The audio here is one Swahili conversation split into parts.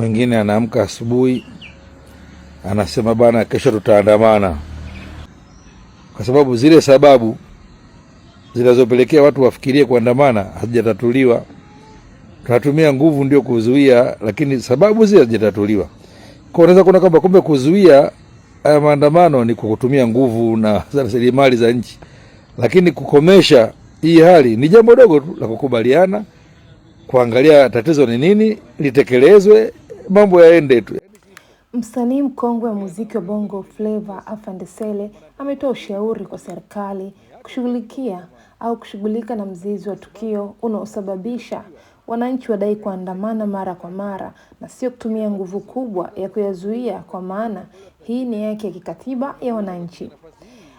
Mwingine anaamka asubuhi anasema bana, kesho tutaandamana, kwa sababu zile sababu zinazopelekea watu wafikirie kuandamana hazijatatuliwa. Tunatumia nguvu ndio kuzuia, lakini sababu zile hazijatatuliwa. Kwa unaweza kuona kwamba kumbe kuzuia haya maandamano ni kwa kutumia nguvu na rasilimali za nchi, lakini kukomesha hii hali ni jambo dogo tu la kukubaliana, kuangalia tatizo ni nini, litekelezwe, mambo yaende tu. Msanii mkongwe wa muziki wa Bongo Flava Afande Sele ametoa ushauri kwa serikali kushughulikia au kushughulika na mzizi wa tukio unaosababisha wananchi wadai kuandamana mara kwa mara na sio kutumia nguvu kubwa ya kuyazuia, kwa maana hii ni haki ya kikatiba ya wananchi.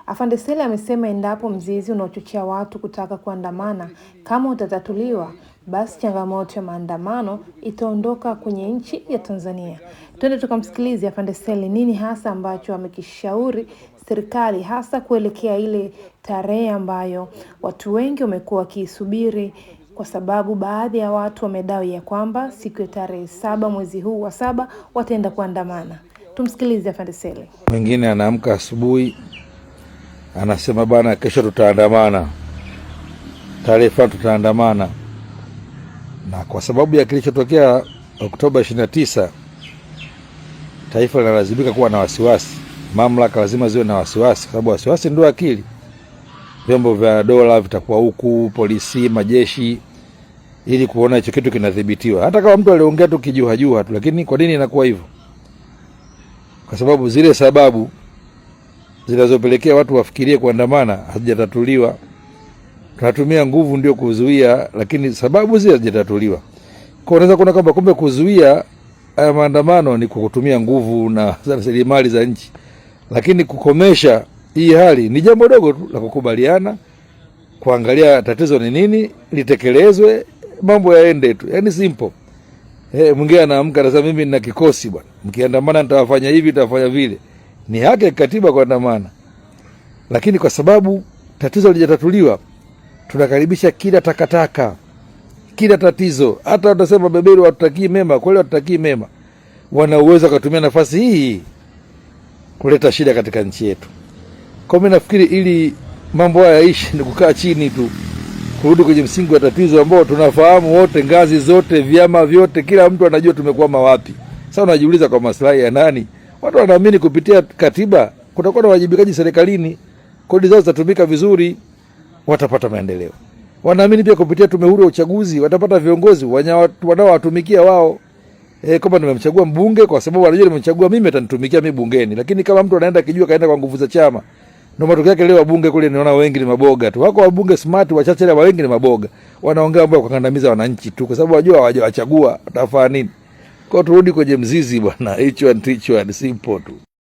Afande Sele amesema endapo mzizi unaochochea watu kutaka kuandamana kama utatatuliwa, basi changamoto ya maandamano itaondoka kwenye nchi ya Tanzania. Twende tukamsikilize Afande Sele nini hasa ambacho amekishauri serikali, hasa kuelekea ile tarehe ambayo watu wengi wamekuwa wakisubiri, kwa sababu baadhi ya watu wamedai ya kwamba siku ya tarehe 7 mwezi huu wa 7 wataenda kuandamana. Tumsikilize Afande Sele. Mwingine anaamka asubuhi anasema bana, kesho tutaandamana, tarehe fulani tutaandamana, na kwa sababu ya kilichotokea Oktoba 29 taifa linalazimika kuwa na wasiwasi. Mamlaka lazima ziwe na wasiwasi, kwa sababu wasiwasi ndio akili. Vyombo vya dola vitakuwa huku, polisi, majeshi, ili kuona hicho kitu kinadhibitiwa. Hata kama mtu aliongea tu kijuhajua tu, lakini kwa nini inakuwa hivyo? Kwa sababu zile sababu zinazopelekea watu wafikirie kuandamana hazijatatuliwa. Tunatumia nguvu ndio kuzuia, lakini sababu zile hazijatatuliwa. Kwa unaweza kuona kwamba kumbe kuzuia haya maandamano ni kwa kutumia nguvu na rasilimali za nchi, lakini kukomesha hii hali ni jambo dogo tu la kukubaliana, kuangalia tatizo ni nini, litekelezwe, mambo yaende tu. Yaani simple. Mwingine anaamka anasema mimi nina kikosi bwana, mkiandamana nitawafanya hivi, nitawafanya vile. Ni haki ya katiba kuandamana, lakini kwa sababu tatizo halijatatuliwa, tunakaribisha kila takataka, kila tatizo. Hata watasema beberu watutakii mema, kweli watutakii mema, wana uwezo kutumia nafasi hii kuleta shida katika nchi yetu. Kwa mimi nafikiri ili mambo haya yaishi ni kukaa chini tu, kurudi kwenye msingi wa tatizo ambao tunafahamu wote, ngazi zote, vyama vyote, kila mtu anajua tumekwama wapi. Sasa unajiuliza kwa maslahi ya nani? Watu wanaamini kupitia katiba kutakuwa na wajibikaji serikalini, kodi zao zitatumika vizuri, watapata maendeleo. Wanaamini pia kupitia tume huru ya uchaguzi watapata viongozi wanaowatumikia wao. Kama nimemchagua mbunge kwa sababu anajua nimemchagua mimi, atanitumikia mimi bungeni. Lakini kama mtu anaenda kijua kaenda kwa nguvu za chama, ndio matokeo yake leo wabunge kule niona wengi ni maboga tu. Wako wabunge smart wachache, na wengi ni maboga. Wanaongea mambo ya kukandamiza wananchi tu kwa sababu wajua hawajawachagua, watafanya nini? Kwa turudi kwenye mzizi bwana, hicho and simple tu.